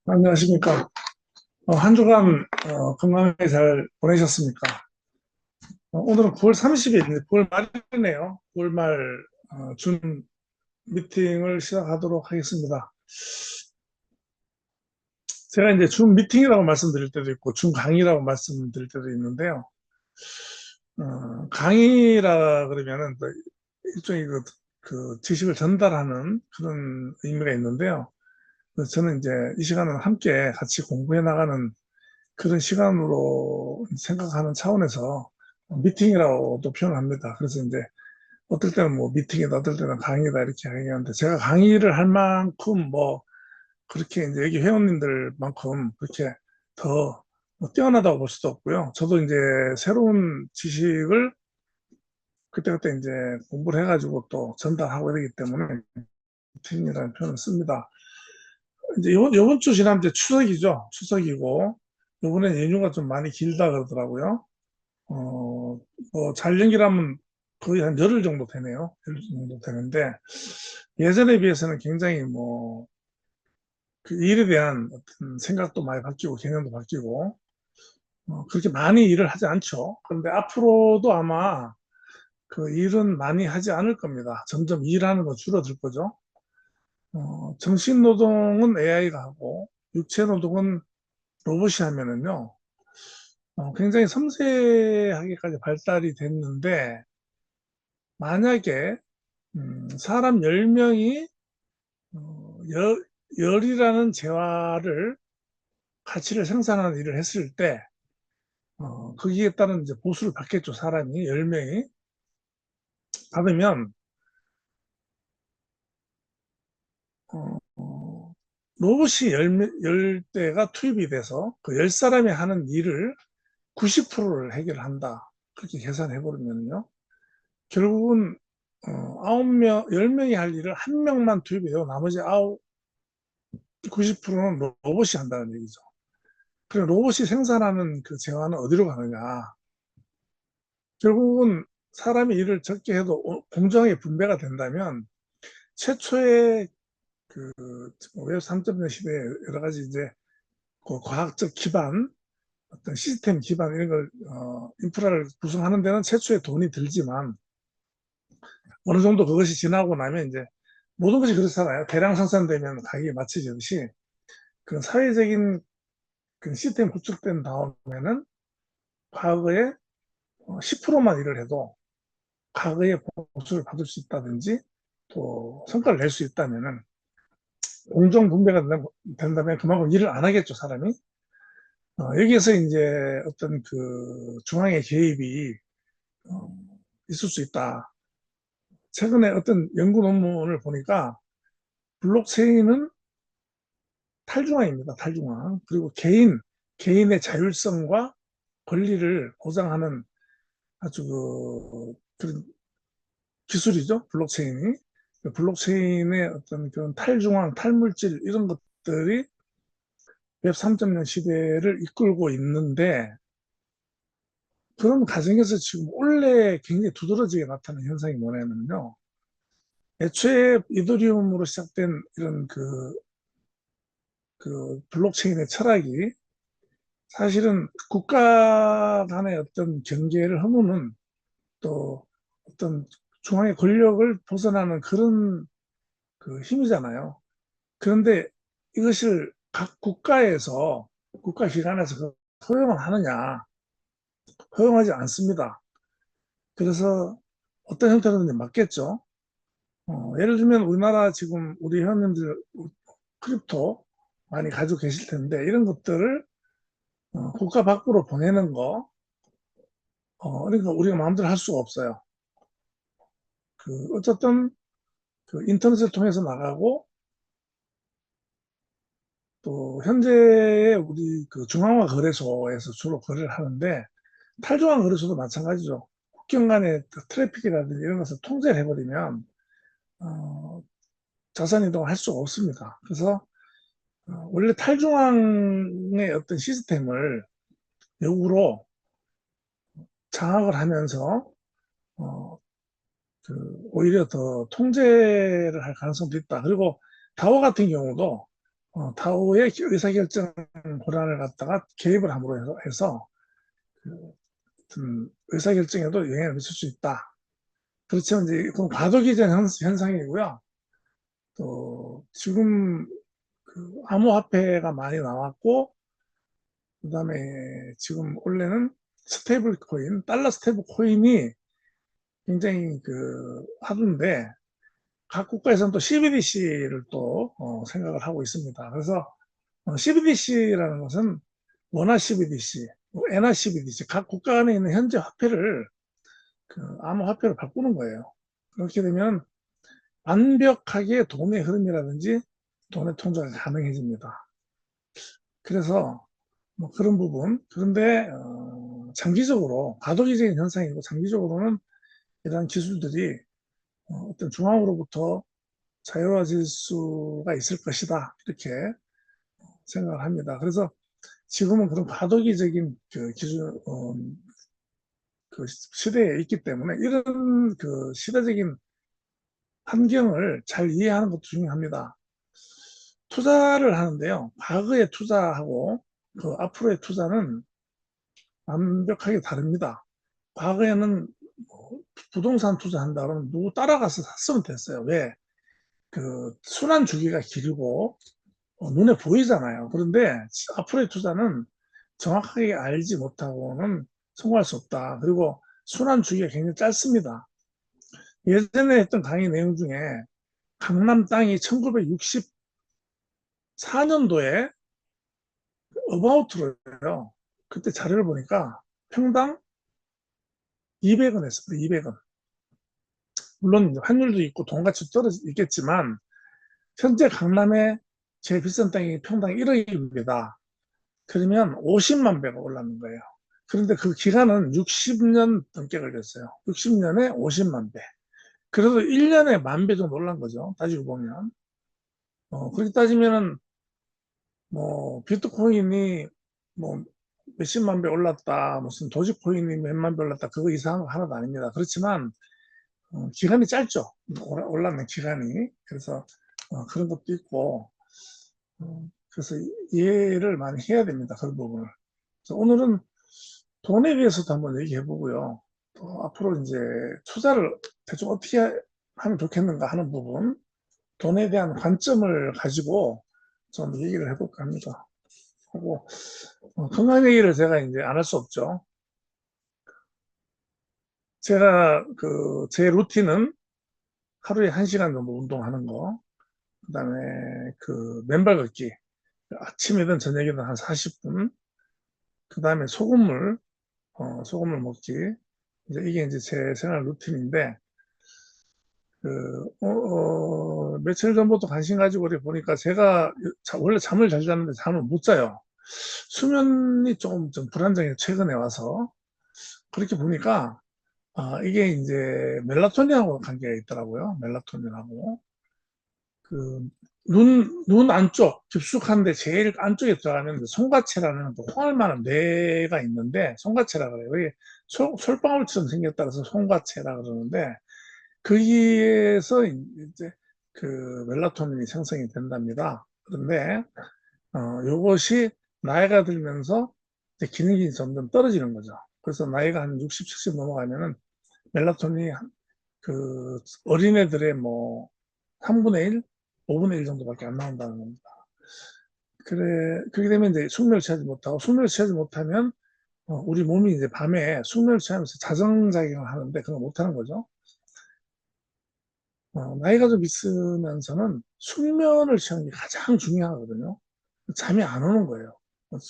안녕하십니까. 한 주간 건강하게 잘 보내셨습니까? 오늘은 9월 30일, 9월 말이네요. 9월 말 준 미팅을 시작하도록 하겠습니다. 제가 이제 준 미팅이라고 말씀드릴 때도 있고, 준 강의라고 말씀드릴 때도 있는데요. 강의라 그러면은 또 일종의 그 지식을 전달하는 그런 의미가 있는데요. 그래서 저는 이제 이 시간은 함께 같이 공부해 나가는 그런 시간으로 생각하는 차원에서 미팅이라고도 표현합니다. 그래서 이제 어떨 때는 뭐 미팅이다, 어떨 때는 강의다 이렇게 얘기하는데 제가 강의를 할 만큼 뭐 그렇게 이제 여기 회원님들만큼 그렇게 더뭐 뛰어나다고 볼 수도 없고요. 저도 이제 새로운 지식을 그때그때 이제 공부를 해가지고 또 전달하고 이러기 때문에 미팅이라는 표현을 씁니다. 이제 요번 주 지난 이제 추석이죠. 추석이고 요번에 연휴가 좀 많이 길다 그러더라고요. 잘 연기라면 거의 한 열흘 정도 되네요. 열흘 정도 되는데, 예전에 비해서는 굉장히 뭐, 그 일에 대한 어떤 생각도 많이 바뀌고, 개념도 바뀌고, 그렇게 많이 일을 하지 않죠. 그런데 앞으로도 아마 그 일은 많이 하지 않을 겁니다. 점점 일하는 거 줄어들 거죠. 정신 노동은 AI가 하고, 육체 노동은 로봇이 하면은요, 굉장히 섬세하게까지 발달이 됐는데, 만약에 사람 10명이 열이라는 재화를 가치를 생산하는 일을 했을 때 거기에 따른 이제 보수를 받겠죠. 사람이 10명이 받으면 로봇이 10대가 투입이 돼서 그 10사람이 하는 일을 90%를 해결한다. 그렇게 계산해 버리면요. 결국은 9명, 10명이 할 일을 한 명만 투입해요. 나머지 90%는 로봇이 한다는 얘기죠. 그럼 로봇이 생산하는 그 재화는 어디로 가느냐? 결국은 사람이 일을 적게 해도 공정하게 분배가 된다면 최초의 그 웹 3.0 시대에 여러 가지 이제 그 과학적 기반, 어떤 시스템 기반 이런 걸 인프라를 구성하는 데는 최초의 돈이 들지만 어느 정도 그것이 지나고 나면 이제 모든 것이 그렇잖아요. 대량 생산되면 가격이 맞춰지듯이 그런 사회적인 그 시스템 구축된 다음에는 과거에 10%만 일을 해도 과거에 보수를 받을 수 있다든지 또 성과를 낼 수 있다면은 공정 분배가 된다면 그만큼 일을 안 하겠죠, 사람이. 여기에서 이제 어떤 그 중앙의 개입이 어, 있을 수 있다. 최근에 어떤 연구 논문을 보니까 블록체인은 탈중앙입니다, 탈중앙. 그리고 개인의 자율성과 권리를 보장하는 아주 그런 기술이죠, 블록체인이. 블록체인의 어떤 그런 탈중앙, 탈물질 이런 것들이 웹 3.0 시대를 이끌고 있는데 그런 과정에서 지금 원래 굉장히 두드러지게 나타나는 현상이 뭐냐면요. 애초에 이더리움으로 시작된 이런 그 블록체인의 철학이 사실은 국가 간의 어떤 경계를 허무는 또 어떤 중앙의 권력을 벗어나는 그런 그 힘이잖아요. 그런데 이것을 각 국가에서 국가기관에서 허용을 하느냐? 허용하지 않습니다. 그래서 어떤 형태로든 맞겠죠. 예를 들면 우리나라 지금 우리 회원님들 크립토 많이 가지고 계실 텐데 이런 것들을 국가 밖으로 보내는 거 그러니까 우리가 마음대로 할 수가 없어요. 어쨌든 그 인터넷을 통해서 나가고 또 현재 우리 그 중앙화 거래소에서 주로 거래를 하는데 탈중앙 거래소도 마찬가지죠. 국경 간의 트래픽이라든지 이런 것을 통제를 해버리면 어, 자산 이동을 할 수가 없습니다. 그래서 원래 탈중앙의 어떤 시스템을 역으로 장악을 하면서 어, 오히려 더 통제를 할 가능성도 있다. 그리고 다오 같은 경우도 타후의 의사결정 권한을 갖다가 개입을 함으로 해서 의사결정에도 영향을 미칠 수 있다. 그렇지만 이제 그건 과도기전 현상이고요. 또 지금 그 암호화폐가 많이 나왔고, 그다음에 지금 원래는 스테이블 코인, 달러 스테이블 코인이 굉장히 하던데, 각 국가에서는 또 CBDC를 또 생각을 하고 있습니다. 그래서 CBDC라는 것은 원화 CBDC, 엔화 CBDC, 각 국가 안에 있는 현재 화폐를 암호화폐로 바꾸는 거예요. 그렇게 되면 완벽하게 돈의 흐름이라든지 돈의 통제가 가능해집니다. 그래서 뭐 그런 부분. 그런데 장기적으로 과도기적인 현상이고 장기적으로는 이러한 기술들이 어떤 중앙으로부터 자유로워질 수가 있을 것이다. 이렇게 생각을 합니다. 그래서 지금은 그런 과도기적인 기술, 그 시대에 있기 때문에 이런 시대적인 환경을 잘 이해하는 것도 중요합니다. 투자를 하는데요. 과거의 투자하고 앞으로의 투자는 완벽하게 다릅니다. 과거에는 부동산 투자한다 그러면 누구 따라가서 샀으면 됐어요. 왜? 순환 주기가 길고 눈에 보이잖아요. 그런데 앞으로의 투자는 정확하게 알지 못하고는 성공할 수 없다. 그리고 순환 주기가 굉장히 짧습니다. 예전에 했던 강의 내용 중에 강남 땅이 1964년도에 어바우트로요. 그때 자료를 보니까 평당 200원 했습니다. 200원. 물론 환율도 있고 돈가치 떨어져 있겠지만 현재 강남의 제일 비싼 땅이 평당 1억입니다. 그러면 50만 배가 올랐는 거예요. 그런데 그 기간은 60년 넘게 걸렸어요. 60년에 50만 배. 그래도 1년에 10,000배 정도 올란 거죠. 따지고 보면. 그렇게 따지면은 뭐 비트코인이 뭐 몇십만 배 올랐다, 무슨 도지코인이 몇만 배 올랐다, 그거 이상한 거 하나도 아닙니다. 그렇지만 기간이 짧죠. 올랐는 기간이. 그래서 그런 것도 있고, 그래서 이해를 많이 해야 됩니다. 그런 부분을. 그래서 오늘은 돈에 대해서도 한번 얘기해 보고요. 또 앞으로 이제 투자를 대충 어떻게 하면 좋겠는가 하는 부분, 돈에 대한 관점을 가지고 좀 얘기를 해볼까 합니다. 하고, 건강 얘기를 제가 이제 안 할 수 없죠. 제가 제 루틴은 하루에 1시간 정도 운동하는 거, 그다음에 맨발 걷기, 아침이든 저녁이든 한 40분, 그다음에 소금물 먹기. 이게 이제 제 생활 루틴인데, 며칠 전부터 관심 가지고 이렇게 보니까 제가 원래 잠을 잘 자는데 잠을 못 자요. 수면이 조금 좀 불안정해요. 최근에 와서. 그렇게 보니까, 이게 이제 멜라토닌하고 관계가 있더라고요. 멜라토닌하고. 눈 안쪽, 깊숙한데 제일 안쪽에 들어가면 송가채라는 홍알 만한 뇌가 있는데, 송가채라 그래요. 이게 솔방울처럼 생겼다 그래서 송가채라 그러는데, 거기에서 이제 멜라토닌이 생성이 된답니다. 그런데, 요것이 나이가 들면서 이제 기능이 점점 떨어지는 거죠. 그래서 나이가 한 60, 70 넘어가면은 멜라토닌이 어린애들의 뭐 3분의 1, 5분의 1 정도밖에 안 나온다는 겁니다. 그렇게 되면 이제 숙면을 취하지 못하고, 숙면을 취하지 못하면 우리 몸이 이제 밤에 숙면을 취하면서 자정작용을 하는데 그걸 못하는 거죠. 나이가 좀 있으면서는 숙면을 취하는 게 가장 중요하거든요. 잠이 안 오는 거예요.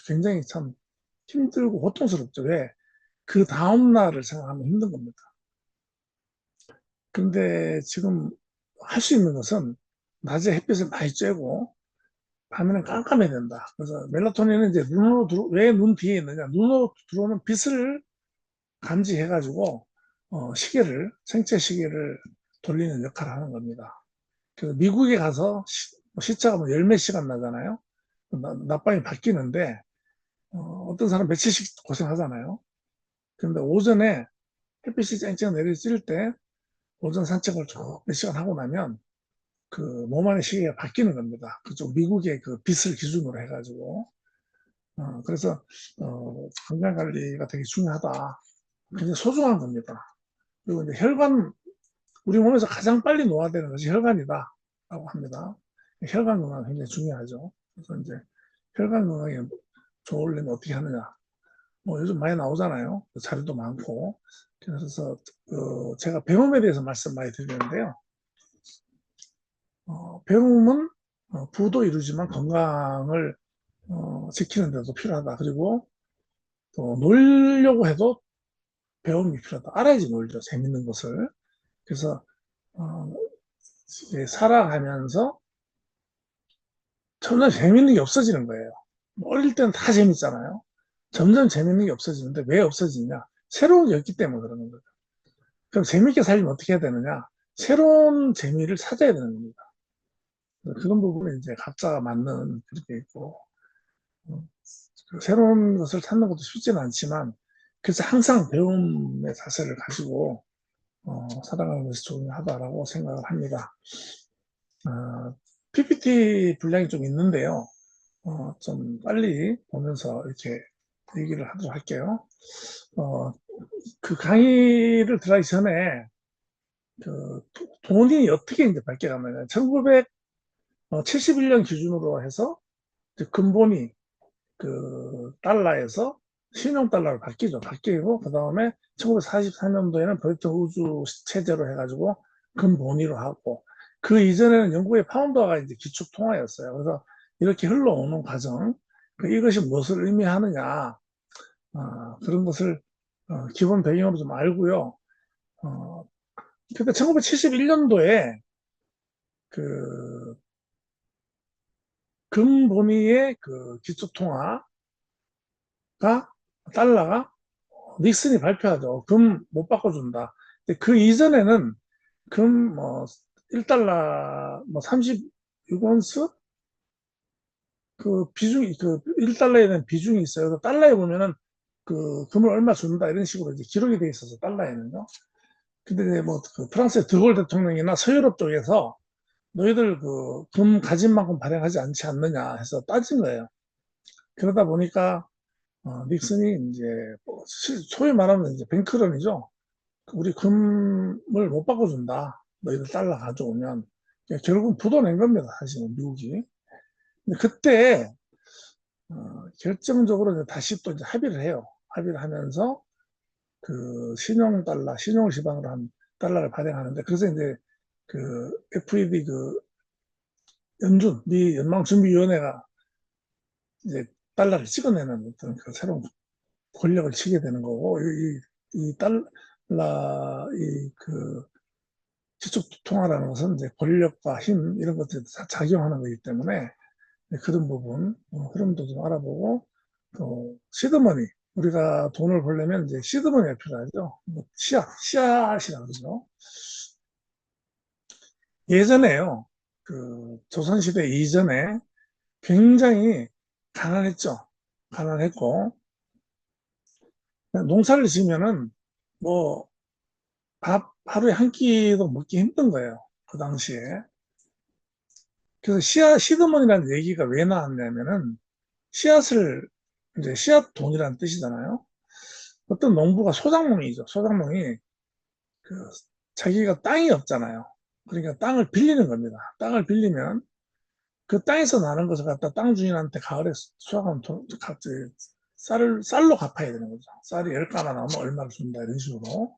굉장히 참 힘들고 고통스럽죠. 왜? 그 다음날을 생각하면 힘든 겁니다. 근데 지금 할 수 있는 것은 낮에 햇빛을 많이 쬐고 밤에는 깜깜해야 된다. 그래서 멜라토닌은 이제 왜 눈 뒤에 있느냐? 눈으로 들어오는 빛을 감지해가지고 생체 시계를 돌리는 역할을 하는 겁니다. 그래서 미국에 가서 시차가 뭐 열 몇 시간 나잖아요. 낮밤이 바뀌는데 어떤 사람 며칠씩 고생하잖아요. 그런데 오전에 햇빛이 쨍쨍 내리쬐을 때 오전 산책을 쭉 몇 시간 하고 나면 그 몸 안의 시계가 바뀌는 겁니다. 그쪽 미국의 그 빚을 기준으로 해가지고. 그래서 건강 관리가 되게 중요하다. 굉장히 소중한 겁니다. 그리고 이제 혈관, 우리 몸에서 가장 빨리 노화되는 것이 혈관이다라고 합니다. 혈관 건강 굉장히 중요하죠. 그래서 이제 혈관 건강에 좋으려면 어떻게 하느냐. 뭐 요즘 많이 나오잖아요. 자료도 많고. 그래서 제가 배움에 대해서 말씀 많이 드리는데요. 배움은 부도 이루지만 건강을 지키는 데도 필요하다. 그리고 또 놀려고 해도 배움이 필요하다. 알아야지 놀죠. 재밌는 것을. 그래서 살아가면서 점점 재밌는 게 없어지는 거예요. 어릴 때는 다 재밌잖아요. 점점 재밌는 게 없어지는데 왜 없어지냐? 새로운 게 없기 때문에 그러는 거죠. 그럼 재밌게 살려면 어떻게 해야 되느냐? 새로운 재미를 찾아야 되는 겁니다. 그런 부분에 이제 각자가 맞는 그렇게 있고, 새로운 것을 찾는 것도 쉽지는 않지만, 그래서 항상 배움의 자세를 가지고 살아가는 것이 중요하다라고 생각을 합니다. PPT 분량이 좀 있는데요. 좀 빨리 보면서 이렇게 얘기를 하도록 할게요. 그 강의를 들어가기 전에 그 돈이 어떻게 이제 발행하느냐. 1971년 기준으로 해서 근본이 그 달러에서 신용 달러로 바뀌죠. 바뀌고 그 다음에 1944년도에는 벌점 우주 체제로 해가지고 근본위로 하고 그 이전에는 영국의 파운드가 이제 기축 통화였어요. 그래서 이렇게 흘러오는 과정, 이것이 무엇을 의미하느냐 그런 것을 기본 배경으로 좀 알고요. 그러니까 1971년도에 그 금본위의 그 기축 통화가 달러가 닉슨이 발표하죠. 금 못 바꿔준다. 근데 그 이전에는 금 뭐 1달러 뭐 36온스 그 비중이 그 1달러에 대한 비중이 있어요. 그래서 달러에 보면은 그 금을 얼마 준다 이런 식으로 이제 기록이 돼 있어서 달러에는요. 근데 이제 뭐그 프랑스의 드골 대통령이나 서유럽 쪽에서 너희들 그 금 가진 만큼 발행하지 않지 않느냐 해서 따진 거예요. 그러다 보니까 닉슨이 이제 소위 말하면 이제 뱅크런이죠. 우리 금을 못 바꿔준다. 너희들 달러 가져오면. 결국 부도 낸 겁니다. 사실은 미국이. 근데 그때 결정적으로 이제 다시 또 이제 합의를 해요. 합의를 하면서 그 신용 달러, 신용을 기반으로 한 달러를 발행하는데 그래서 이제 그 FED 그 미 연방준비위원회가 이제 달러를 찍어내는 어떤 그 새로운 권력을 치게 되는 거고 이 달러 이그 지속 통화라는 것은 이제 권력과 힘 이런 것들이 다 작용하는 거기 때문에 그런 부분 흐름도 좀 알아보고 또 시드머니 우리가 돈을 벌려면 이제 시드머니가 필요하죠. 뭐 씨앗이라고 그러죠. 예전에요. 그 조선시대 이전에 굉장히 가난했죠. 가난했고 농사를 지면은 뭐 밥 하루에 한 끼도 먹기 힘든 거예요. 그 당시에. 그래서 시드머니라는 얘기가 왜 나왔냐면은 씨앗을 이제 씨앗 돈이라는 뜻이잖아요. 어떤 농부가 소작농이죠. 소작농이 그 자기가 땅이 없잖아요. 그러니까 땅을 빌리는 겁니다. 땅을 빌리면 그 땅에서 나는 것을 갖다 땅 주인한테 가을에 수확하면 쌀로 갚아야 되는 거죠. 쌀이 10가마 나오면 얼마를 준다 이런 식으로.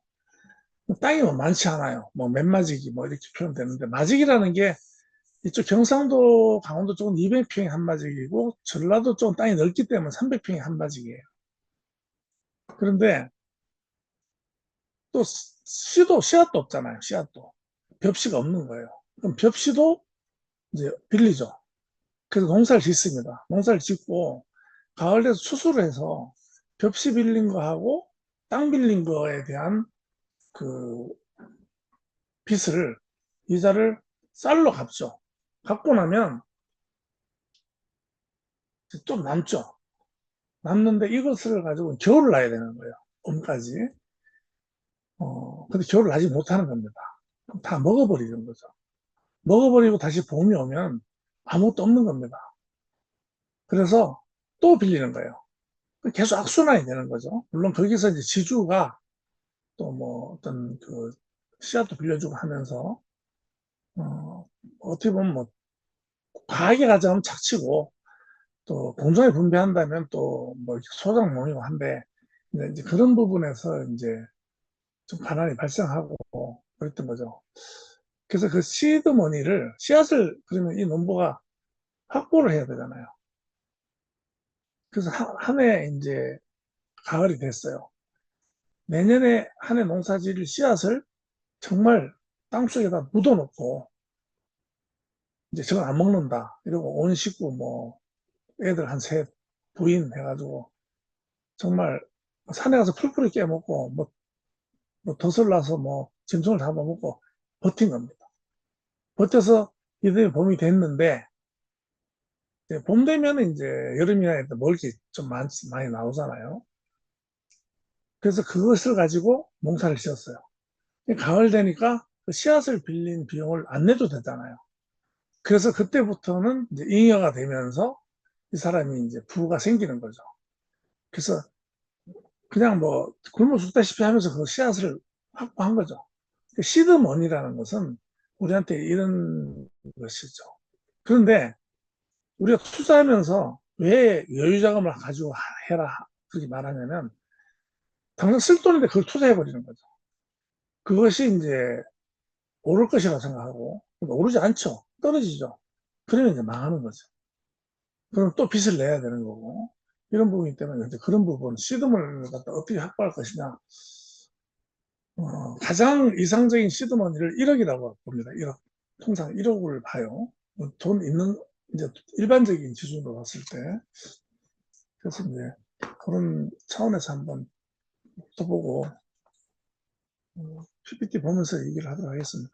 땅이 뭐 많지 않아요. 뭐 맨마지기 뭐 이렇게 표현되는데 마지기라는 게 이쪽 경상도, 강원도 쪽은 200평이 한 마지기고 전라도 쪽은 땅이 넓기 때문에 300평이 한 마지기예요. 그런데 또 씨앗도 없잖아요. 씨앗도. 벽시가 없는 거예요. 그럼 벽시도 이제 빌리죠. 그래서 농사를 짓습니다. 농사를 짓고 가을 돼서 추수를 해서 벽시 빌린 거하고 땅 빌린 거에 대한 그 빚을 이자를 쌀로 갚죠. 갚고 나면 좀 남죠. 남는데 이것을 가지고 겨울을 나야 되는 거예요. 봄까지. 근데 겨울을 나지 못하는 겁니다. 다 먹어버리는 거죠. 먹어버리고 다시 봄이 오면 아무것도 없는 겁니다. 그래서 또 빌리는 거예요. 계속 악순환이 되는 거죠. 물론 거기서 이제 지주가 또 뭐 어떤 그 씨앗도 빌려주고 하면서 어떻게 보면 뭐 과하게 가져가면 착취고 또 공정에 분배한다면 또 뭐 소장농이고 한데 이제 그런 부분에서 이제 좀 가난이 발생하고 그랬던 거죠. 그래서 그 시드머니를 씨앗을 그러면 이 농부가 확보를 해야 되잖아요. 그래서 한 해 이제 가을이 됐어요. 내년에 한 해 농사 지을 씨앗을 정말 땅속에다 묻어놓고 이제 저건 안 먹는다. 이러고 온 식구 뭐 애들 한 셋 부인 해가지고 정말 산에 가서 풀뿌리 깨먹고 뭐 덫을 놔서 뭐 짐승을 잡아먹고 버틴 겁니다. 버텨서 이들이 봄이 됐는데 이제 봄 되면 이제 여름이나 먹을 게 좀 많이 나오잖아요. 그래서 그것을 가지고 농사를 지었어요. 가을 되니까 그 씨앗을 빌린 비용을 안 내도 되잖아요. 그래서 그때부터는 이제 잉여가 되면서 이 사람이 이제 부가 생기는 거죠. 그래서 그냥 뭐 굶어 죽다시피 하면서 그 씨앗을 확보한 거죠. 시드머니라는 것은 우리한테 이런 것이죠. 그런데 우리가 투자하면서 왜 여유자금을 가지고 해라 그렇게 말하냐면 당장 쓸 돈인데 그걸 투자해버리는 거죠. 그것이 이제 오를 것이라고 생각하고 오르지 않죠. 떨어지죠. 그러면 이제 망하는 거죠. 그럼 또 빚을 내야 되는 거고 이런 부분이기 때문에 이제 그런 부분 시드머니를 갖다 어떻게 확보할 것이냐 가장 이상적인 시드머니를 1억이라고 봅니다. 1억. 통상 1억을 봐요. 돈 있는, 이제 일반적인 기준으로 봤을 때. 그래서 이제 그런 차원에서 한번 또 보고, PPT 보면서 얘기를 하도록 하겠습니다.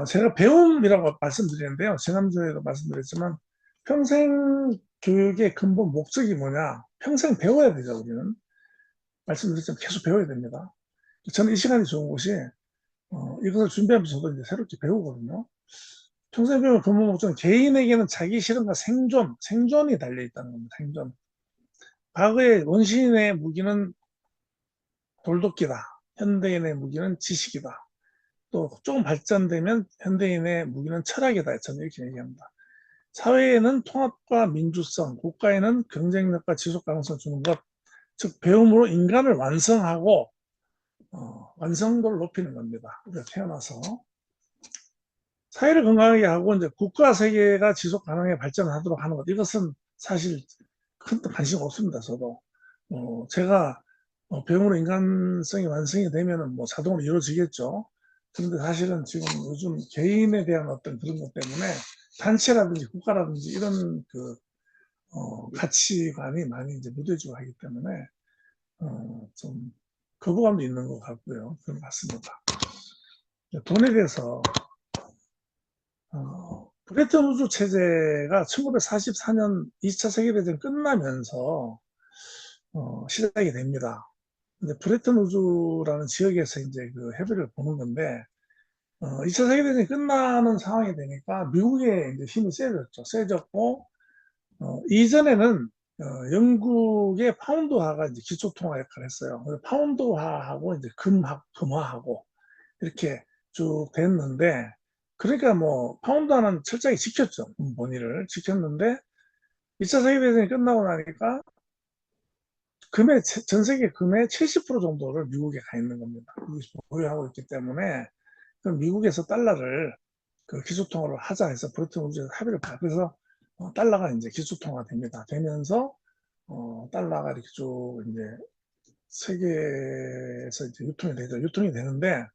제가 배움이라고 말씀드리는데요. 지난주에도 말씀드렸지만, 평생 교육의 근본 목적이 뭐냐? 평생 배워야 되죠, 우리는. 말씀드렸지만 계속 배워야 됩니다. 저는 이 시간이 좋은 곳이, 이것을 준비하면서 저도 이제 새롭게 배우거든요. 평생 배움의 근본 목적은 개인에게는 자기 실현과 생존이 달려있다는 겁니다. 생존. 과거의 원시인의 무기는 돌도끼다. 현대인의 무기는 지식이다. 또 조금 발전되면 현대인의 무기는 철학이다. 저는 이렇게 얘기합니다. 사회에는 통합과 민주성, 국가에는 경쟁력과 지속 가능성 주는 것, 즉 배움으로 인간을 완성하고 완성도를 높이는 겁니다. 우리가 태어나서 사회를 건강하게 하고 이제 국가 세계가 지속 가능하게 발전하도록 하는 것 이것은 사실 큰 관심 없습니다. 저도 제가 배움으로 인간성이 완성이 되면은 뭐 자동으로 이루어지겠죠. 그런데 사실은 지금 요즘 개인에 대한 어떤 그런 것 때문에 단체라든지 국가라든지 이런 그 가치관이 많이 이제 무뎌지고 하기 때문에 좀 거부감도 있는 것 같고요. 그런 것 같습니다. 돈에 대해서 브레튼 우주 체제가 1944년 2차 세계대전 끝나면서 시작이 됩니다. 근데 브레튼 우주라는 지역에서 이제 그 협의를 보는 건데 2차 세계대전이 끝나는 상황이 되니까 미국의 이제 힘이 세졌죠. 세졌고 이전에는 영국의 파운드화가 이제 기초통화 역할을 했어요. 파운드화하고 이제 금화하고 이렇게 쭉 됐는데 그러니까 뭐 파운드화는 철저히 지켰죠. 본의를 지켰는데 2차 세계대전이 끝나고 나니까 전 세계 금의 70% 정도를 미국에 가 있는 겁니다. 미국이 보유하고 있기 때문에 그럼 미국에서 달러를 그 기초통화를 하자 해서 브레튼 우주에서 합의를 봐요. 그래서 달러가 이제 기초통화 됩니다. 되면서 달러가 이렇게 쭉 이제 세계에서 이제 유통이 되죠. 유통이 되는데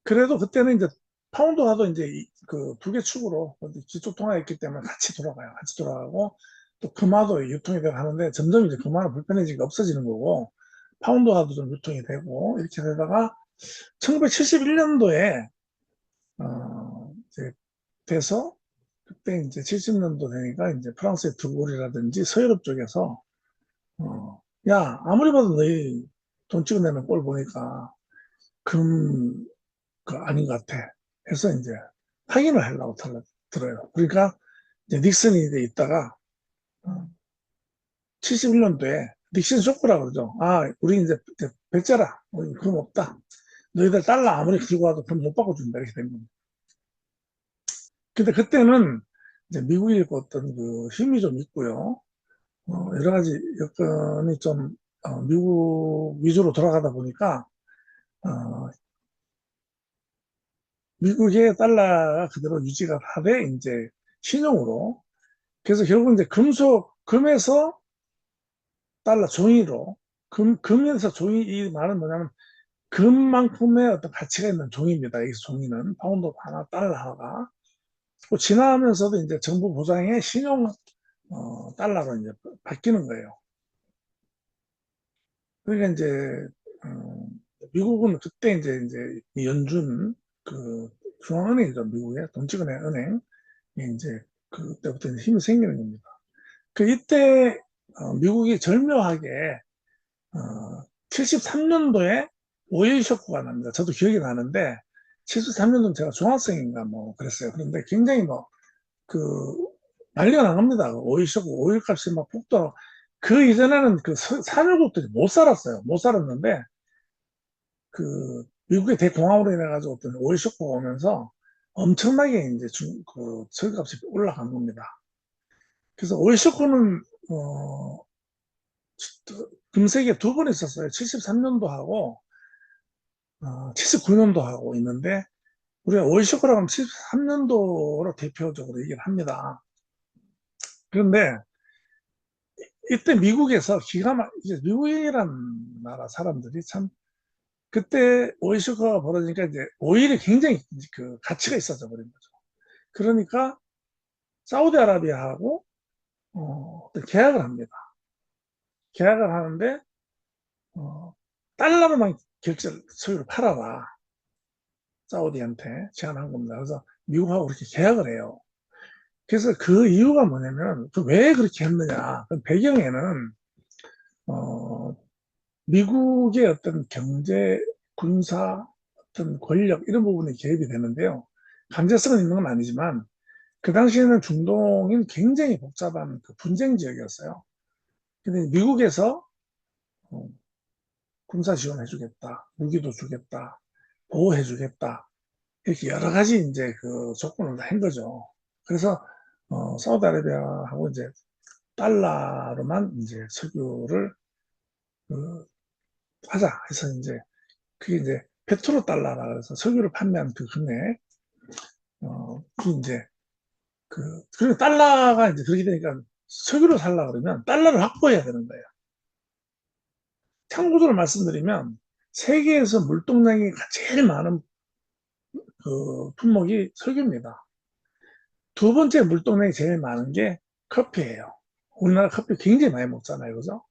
그래도 그때는 이제 파운드화도 이제 그 두 개 축으로 기초통화였기 때문에 같이 돌아가요. 같이 돌아가고 또 금화도 유통이 되고 하는데 점점 이제 금화는 불편해지고 없어지는 거고 파운드화도 좀 유통이 되고 이렇게 되다가 1971년도에 이제 돼서 그때 이제 70년도 되니까 이제 프랑스의 드골이라든지 서유럽 쪽에서 야 아무리 봐도 너희 돈 찍어내는 꼴 보니까 금 아닌 것 같아. 해서 이제 확인을 하려고 들어요. 그러니까 이제 닉슨이 돼 있다가 71년도에 닉슨 쇼크라고 그러죠. 아, 우리 이제 배째라. 우리 금 없다. 너희들 달러 아무리 들고 와도 금 못 바꿔준다. 이렇게 된 겁니다. 근데 그때는 이제 미국이 어떤 그 힘이 좀 있고요. 여러 가지 여건이 좀 미국 위주로 돌아가다 보니까 어, 미국의 달러가 그대로 유지가 하되 이제 신용으로 그래서 결국 이제 금에서 달러 종이로 금에서 종이 이 말은 뭐냐면 금만큼의 어떤 가치가 있는 종입니다. 이 종이는 파운드 하나, 달러 하나가 지나면서도 이제 정부 보장의 신용 달러로 이제 바뀌는 거예요. 그러니까 이제 어, 미국은 그때 이제 연준 그 중앙은행이죠. 미국의 돈찍은행 은행이 이제 그때부터 이제 힘이 생기는 겁니다. 그 이때 미국이 절묘하게 73년도에 오일 쇼크가 납니다. 저도 기억이 나는데 73년도는 제가 중학생인가 뭐 그랬어요. 그런데 굉장히 뭐 그 난리가 난 겁니다. 오일 쇼크, 오일 값이 막 폭등하고 그 이전에는 그 산유국들이 못 살았어요. 못 살았는데 그 미국의 대공황으로 인해 가지고 어떤 오일 쇼크가 오면서 엄청나게 이제 그 석유값이 올라간 겁니다. 그래서 오일 쇼크는 금세기에 두 번 있었어요. 73년도 하고 79년도 하고 있는데 우리가 오일 쇼크라고 하면 73년도로 대표적으로 얘기를 합니다. 그런데 이때 미국에서 이제 미국이란 나라 사람들이 참 그때 오일 쇼크가 벌어지니까 이제 오일이 굉장히 그 가치가 있어져 버린 거죠. 그러니까 사우디아라비아하고 계약을 합니다. 계약을 하는데 어, 달러로만 석유를 팔아라. 사우디한테 제안한 겁니다. 그래서 미국하고 그렇게 계약을 해요. 그래서 그 이유가 뭐냐면 왜 그렇게 했느냐. 그 배경에는 어, 미국의 어떤 경제, 군사, 어떤 권력 이런 부분이 개입이 되는데요. 강제성은 있는 건 아니지만 그 당시에는 중동인 굉장히 복잡한 그 분쟁 지역이었어요. 근데 미국에서 어, 군사 지원해주겠다, 무기도 주겠다, 보호해주겠다 이렇게 여러 가지 이제 그 조건을 한 거죠. 그래서 사우디아라비아하고 이제 달러로만 이제 석유를 그 하자 해서 이제 그게 이제 페트로 달러라 그래서 석유를 판매한 그 금액 그 이제 그리고 달러가 이제 그렇게 되니까 석유를 살라 그러면 달러를 확보해야 되는 거예요. 참고적으로 말씀드리면 세계에서 물동량이 제일 많은 그 품목이 석유입니다. 두 번째 물동량이 제일 많은 게 커피예요. 우리나라 커피 굉장히 많이 먹잖아요, 그죠?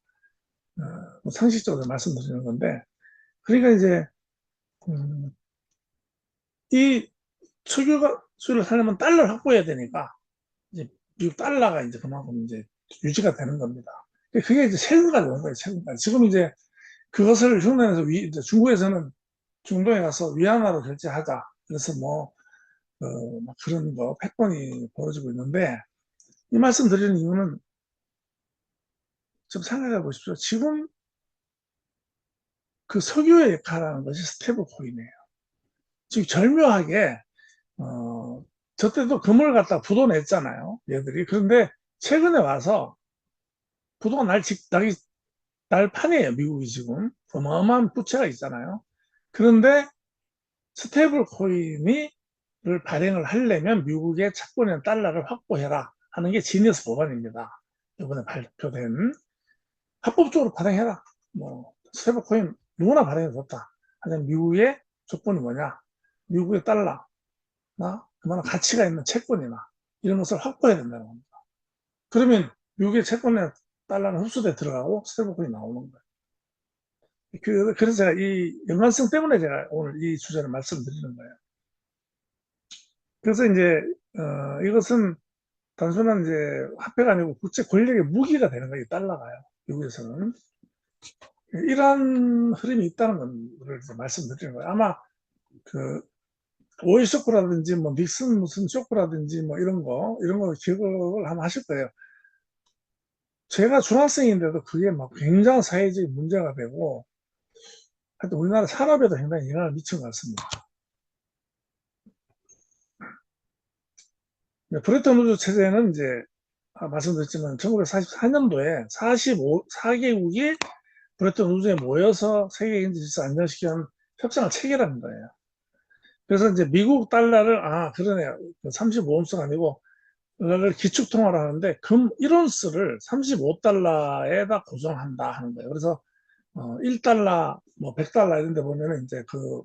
뭐 상식적으로 말씀드리는 건데, 그러니까 이제 음, 이 석유를 사려면 달러를 확보해야 되니까 이제 미국 달러가 이제 그만큼 이제 유지가 되는 겁니다. 그게 이제 최근까지 온 거예요, 최근까지. 지금 이제 그것을 흉내내서 이제 중국에서는 중동에 가서 위안화로 결제하자. 그래서 뭐, 막 그런 거, 패권이 벌어지고 있는데, 이 말씀 드리는 이유는 좀 생각해 보십시오. 지금 그 석유의 역할하는 것이 스테이블 코인이에요. 지금 절묘하게, 어, 저 때도 금을 갖다 부도냈잖아요. 얘들이. 그런데 최근에 와서 부도가 날판이에요. 미국이 지금. 어마어마한 부채가 있잖아요. 그런데 스테이블 코인을 발행을 하려면 미국의 채권이나 달러를 확보해라 하는 게 지니어스 법안입니다. 이번에 발표된 합법적으로 발행해라. 뭐 스테이블 코인 누구나 발행해 줬다. 하지만 미국의 조건이 뭐냐? 미국의 달러나 그만한 가치가 있는 채권이나 이런 것을 확보해야 된다는 겁니다. 그러면 미국의 채권이나 달러는 흡수돼 들어가고 스테이블 코인이 나오는 거예요. 그래서 제가 이 연관성 때문에 제가 오늘 이 주제를 말씀드리는 거예요. 그래서 이제, 이것은 단순한 이제 화폐가 아니고 국제 권력의 무기가 되는 거예요. 달러가요. 미국에서는. 이러한 흐름이 있다는 걸 말씀드리는 거예요. 아마 그 오일 쇼크라든지 뭐 닉슨 무슨 쇼크라든지 뭐 이런 거 기억을 한번 하실 거예요. 제가 중학생인데도 그게 막 굉장한 사회적인 문제가 되고 하여튼 우리나라 산업에도 상당히 영향을 미친 것 같습니다. 브레튼 우드 체제는 이제 말씀드렸지만 1944년도에 4개국이 브레튼 우드에 모여서 세계 경제 질서 안정시키는 협상을 체결한 거예요. 그래서 이제 미국 달러를 그러네요. 35온스가 아니고 달러를 기축통화를 하는데 금 1온스를 35달러에다 고정한다 하는 거예요. 그래서 1달러, 뭐 100달러 이런 데 보면은 이제 그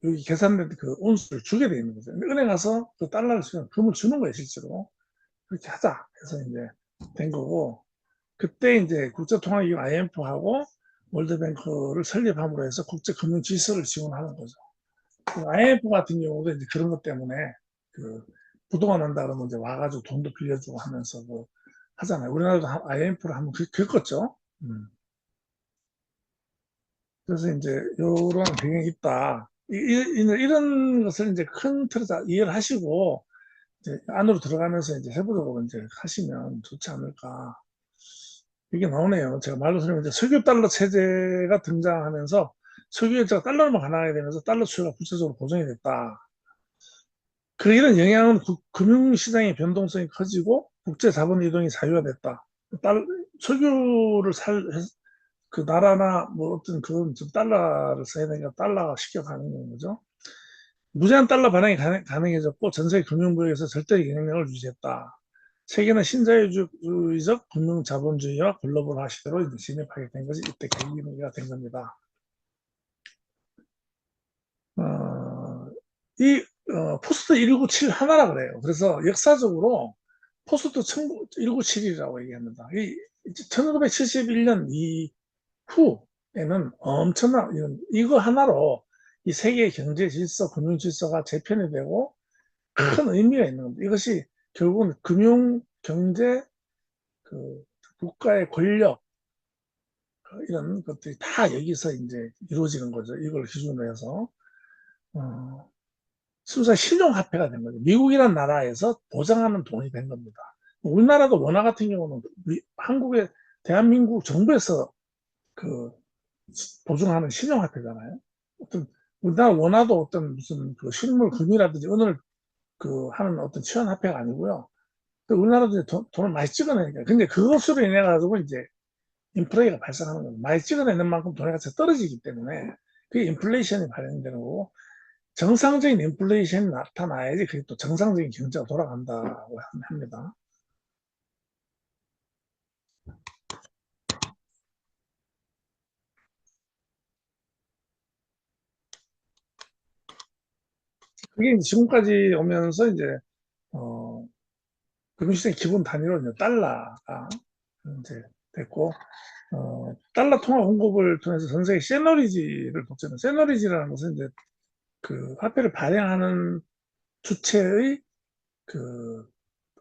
여기 계산된 그 온수를 주게 돼 있는 거죠. 은행 가서 그 달러를 주면 금을 주는 거예요, 실제로. 그렇게 하자 해서 이제 된 거고, 그때 이제 국제통화기금 IMF하고 월드뱅크를 설립함으로 해서 국제금융 질서를 지원하는 거죠. IMF 같은 경우도 이제 그런 것 때문에 그 부도가 난다 그러면 이제 와가지고 돈도 빌려주고 하면서 뭐 하잖아요. 우리나라도 IMF를 한번 겪었죠. 그래서 이제 이런 배경이 있다. 이런 것을 이제 큰 틀에서 이해를 하시고 이제 안으로 들어가면서 이제 세부적으로 이제 하시면 좋지 않을까. 이게 나오네요. 제가 말로 설명 이제 석유 달러 체제가 등장하면서 석유 결제가 달러로만 가능하게 되면서 달러 수요가 국제적으로 고정이 됐다. 그 이런 영향은 금융시장의 변동성이 커지고 국제 자본 이동이 자유화됐다. 석유를 그 나라나 뭐 어떤 그건 좀 달러를 써야 되니까 달러가 쉽게 가능한 거죠. 무제한 달러 발행이 가능해졌고 전 세계 금융부에서 절대 영향력을 유지했다. 세계는 신자유주의적 금융 자본주의와 글로벌화 시대로 이제 진입하게 된 것이 이때 계기가 된 겁니다. 이 포스트 1997 하나라 그래요. 그래서 역사적으로 포스트 1997이라고 얘기합니다. 이 1971년 이후에는 엄청난 이거 하나로 이 세계 경제 질서, 금융 질서가 재편이 되고 큰 의미가 있는 겁니다. 이것이 결국은 금융, 경제, 그 국가의 권력 이런 것들이 다 여기서 이제 이루어지는 거죠. 이걸 기준으로 해서 순수한 신용화폐가 된 거죠. 미국이라는 나라에서 보장하는 돈이 된 겁니다. 우리나라도 원화 같은 경우는 한국의 대한민국 정부에서 그 보증하는 신용화폐잖아요. 어떤 우리나라 원화도 어떤 무슨 그 실물 금이라든지 은을 그 하는 어떤 치환화폐가 아니고요. 우리나라도 이제 돈을 많이 찍어내니까. 근데 그것으로 인해 가지고 이제 인플레이가 발생하는 거예요. 많이 찍어내는 만큼 돈의 가치가 떨어지기 때문에 그게 인플레이션이 발생되는 거고 정상적인 인플레이션이 나타나야지 그게 또 정상적인 경제가 돌아간다고 합니다. 그게 이제 지금까지 오면서 이제 어, 금융시장의 기본 단위로 이제 달러가 이제 됐고 달러 통화 공급을 통해서 전 세계 세너리지를 독점해요. 세너리지라는 것은 이제 그 화폐를 발행하는 주체의 그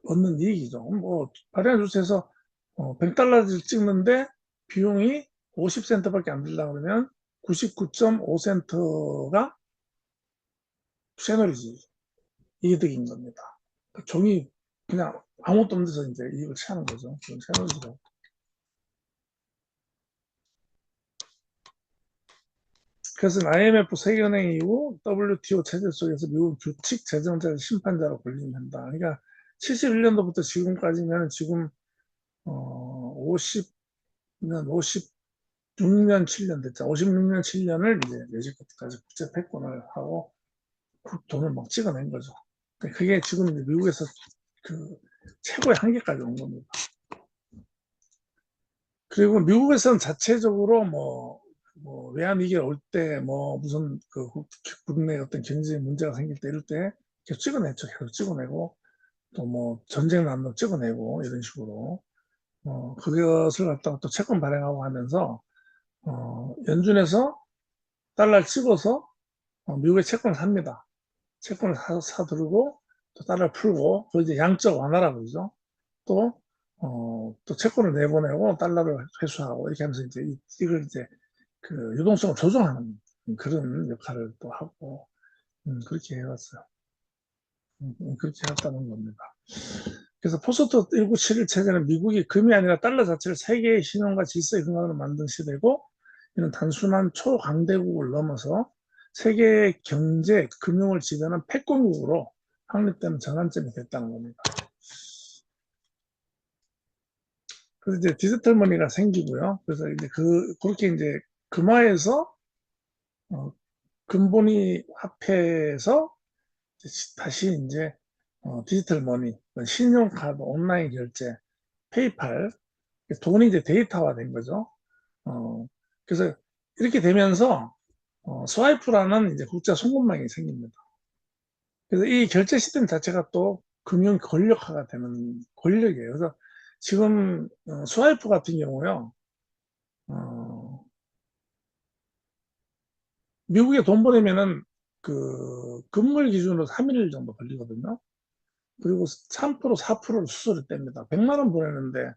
얻는 이익이죠. 뭐 발행한 주체에서 100달러를 찍는데 비용이 50센트밖에 안 들다 그러면 99.5센트가 세너리지 이득인 겁니다. 종이 그냥 아무것도 없는 데서 이제 이익을 취하는 거죠. 그건 세너리지라고. 그래서 IMF 세계은행 이후 WTO 체제 속에서 미국 규칙 재정자 심판자로 군림한다. 그러니까 71년도부터 지금까지면 지금 50년, 56년, 7년 됐죠. 56년, 7년을 이제 뮤직까지 국제 패권을 하고 돈을 막 찍어낸 거죠. 그게 지금 미국에서 그 최고의 한계까지 온 겁니다. 그리고 미국에서는 자체적으로 뭐 외환위기가 올 때 뭐 무슨 그 국내 어떤 경제 문제가 생길 때 이럴 때 계속 찍어냈죠. 계속 찍어내고 또 뭐 전쟁 난도 찍어내고 이런 식으로 그것을 갖다가 또 채권 발행하고 하면서 연준에서 달러를 찍어서 미국의 채권을 삽니다. 채권을 사들고 또 달러를 풀고 그 이제 양적 완화라고 그러죠. 또, 또 채권을 내보내고 달러를 회수하고 이렇게 하면서 이제 이걸 이제 그 유동성을 조정하는 그런 역할을 또 하고 그렇게 해왔어요. 그렇게 했다는 겁니다. 그래서 포스트 1971 체제는 미국이 금이 아니라 달러 자체를 세계의 신용과 질서의 근간으로 만든 시대고 이는 단순한 초강대국을 넘어서 세계 경제, 금융을 지배하는 패권국으로 확립되는 전환점이 됐다는 겁니다. 그래서 이제 디지털 머니가 생기고요. 그래서 이제 그렇게 이제 금화에서 어, 근본위 화폐에서 다시 이제 디지털 머니, 신용카드, 온라인 결제, 페이팔, 돈이 이제 데이터화 된 거죠. 어, 그래서 이렇게 되면서 스와이프라는 이제 국제 송금망이 생깁니다. 그래서 이 결제 시스템 자체가 또 금융 권력화가 되는 권력이에요. 그래서 지금 스와이프 같은 경우요. 어, 미국에 돈 보내면은 그 금물 기준으로 3일 정도 걸리거든요. 그리고 3% 4%를 수수료 뗍니다. 100만 원 보내는데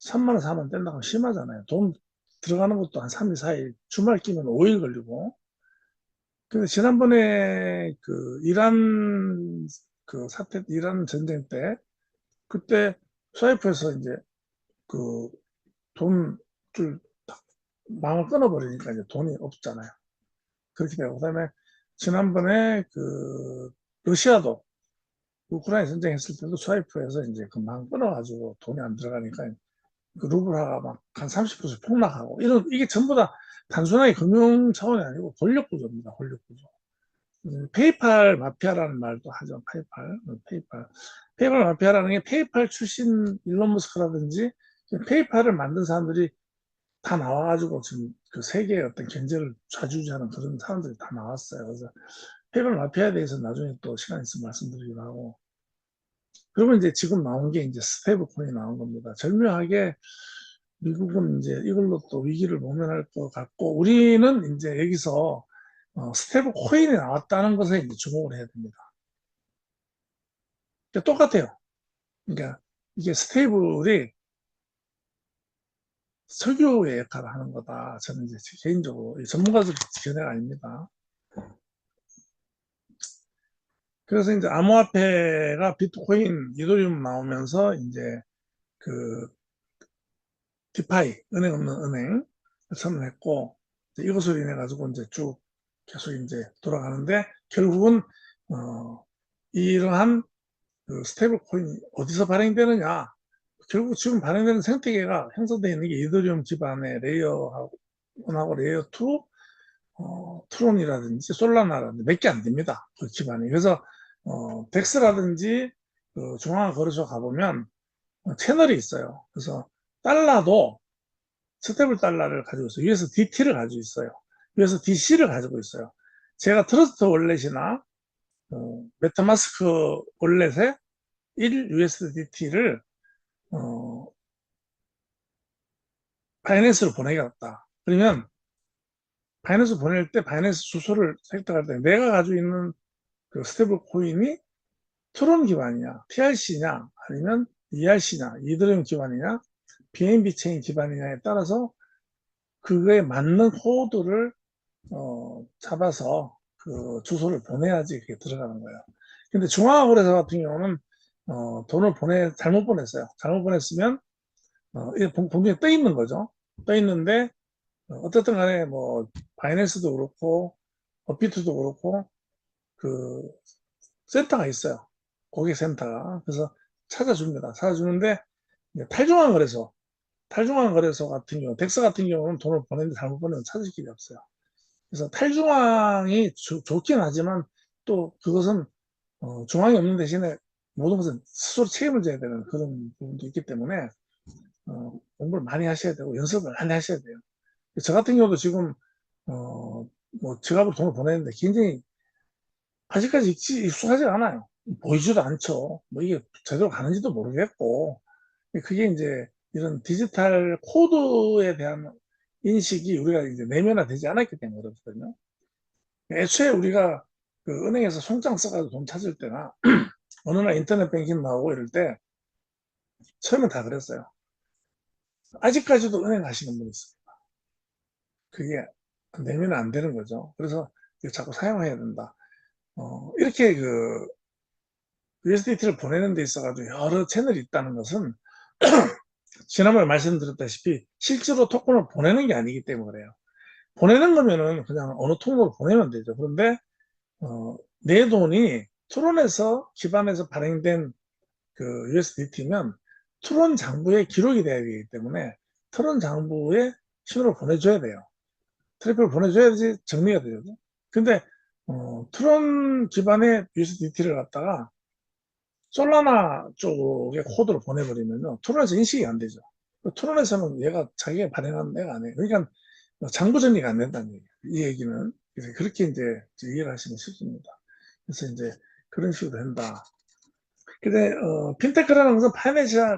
3만 원, 4만 원 뗀다고 하면 심하잖아요. 돈 들어가는 것도 한 3일, 4일, 주말 끼면 5일 걸리고. 근데 지난번에 그 이란 그 사태, 이란 전쟁 때 그때 스와이프에서 이제 그 돈줄 망을 끊어버리니까 이제 돈이 없잖아요. 그렇게 되고 그다음에 지난번에 그 러시아도 우크라이나 전쟁했을 때도 스와이프에서 이제 그 망 끊어가지고 돈이 안 들어가니까 그 루블화가 막 한 30% 폭락하고 이런 이게 전부 다 단순하게 금융 차원이 아니고 권력 구조입니다. 권력 구조. 페이팔 마피아라는 말도 하죠. 페이팔 마피아라는 게 페이팔 출신 일론 머스크라든지 페이팔을 만든 사람들이 다 나와가지고 지금 그 세계의 어떤 경제를 좌지우지하는 그런 사람들이 다 나왔어요. 그래서 페이팔 마피아에 대해서 나중에 또 시간 있으면 말씀드리기로 하고. 그러면 이제 지금 나온 게 이제 스테이블 코인이 나온 겁니다. 절묘하게 미국은 이제 이걸로 또 위기를 모면할 것 같고, 우리는 이제 여기서 스테이블 코인이 나왔다는 것에 이제 주목을 해야 됩니다. 그러니까 똑같아요. 그러니까 이게 스테이블이 석유의 역할을 하는 거다. 저는 이제 개인적으로 전문가들 견해가 아닙니다. 그래서 이제 암호화폐가 비트코인, 이더리움 나오면서 이제 그 디파이, 은행 없는 은행 선언했고, 이것으로 인해 가지고 이제 쭉 계속 이제 돌아가는데, 결국은, 이러한 그 스테이블 코인이 어디서 발행되느냐. 결국 지금 발행되는 생태계가 형성되어 있는 게 이더리움 기반의 레이어 1하고 레이어 2, 트론이라든지 솔라나라든지 몇 개 안 됩니다. 그 기반이. 그래서, 덱스라든지 그 중앙거래소 가보면 채널이 있어요. 그래서 달러도 스테이블 달러를 가지고 있어요. USDT를 가지고 있어요. USDC를 가지고 있어요. 제가 트러스트 월렛이나 메타마스크 월렛에 1 USDT를 바이낸스로 보내겠다. 그러면 바이낸스 보낼 때 바이낸스 주소를 획득할 때 내가 가지고 있는 그 스테이블 코인이 트론 기반이냐, TRC냐, 아니면 ERC냐, 이더리움 기반이냐, BNB 체인 기반이냐에 따라서 그거에 맞는 코드를 잡아서 그 주소를 보내야지 그게 들어가는 거예요. 근데 중앙거래소 같은 경우는 돈을 잘못 보냈어요. 잘못 보냈으면 이게 본인에 떠 있는 거죠. 떠 있는데 어쨌든 간에 뭐 바이낸스도 그렇고 업비트도 그렇고 그 센터가 있어요. 고객센터가. 그래서 찾아줍니다. 찾아주는데 탈중앙 거래소 같은 경우, 덱스 같은 경우는 돈을 보냈는데 잘못 보내면 찾을 길이 없어요. 그래서 탈중앙이 좋긴 하지만 또 그것은 중앙이 없는 대신에 모든 것은 스스로 책임을 져야 되는 그런 부분도 있기 때문에 공부를 많이 하셔야 되고 연습을 많이 하셔야 돼요. 저 같은 경우도 지금 뭐 지갑으로 돈을 보내는데 굉장히 아직까지 익숙하지 않아요. 보이지도 않죠. 뭐 이게 제대로 가는지도 모르겠고 그게 이제 이런 디지털 코드에 대한 인식이 우리가 이제 내면화되지 않았기 때문에 그렇거든요. 애초에 우리가 그 은행에서 송장 써가지고 돈 찾을 때나 어느 날 인터넷 뱅킹 나오고 이럴 때 처음에 다 그랬어요. 아직까지도 은행 가시는 분이 있어요. 그게 내면 안 되는 거죠. 그래서 자꾸 사용해야 된다. 이렇게 그 USDT를 보내는 데 있어가지고 여러 채널이 있다는 것은 지난번에 말씀드렸다시피 실제로 토큰을 보내는 게 아니기 때문에 그래요. 보내는 거면은 그냥 어느 통로로 보내면 되죠. 그런데 내 돈이 트론에서 기반에서 발행된 그 USDT면 트론 장부에 기록이 돼야 되기 때문에 트론 장부에 신호를 보내줘야 돼요. 트래픽을 보내줘야지 정리가 되죠. 근데 트론 기반의 USDT를 갖다가 솔라나 쪽에 코드로 보내버리면요. 트론에서 인식이 안 되죠. 트론에서는 얘가 자기가 발행한 애가 아니에요. 그러니까 장부 정리가 안 된다는 얘기예요. 이 얘기는. 그래서 그렇게 이제 이해를 하시면 쉽습니다. 그래서 이제 그런 식으로 된다. 근데 핀테크라는 것은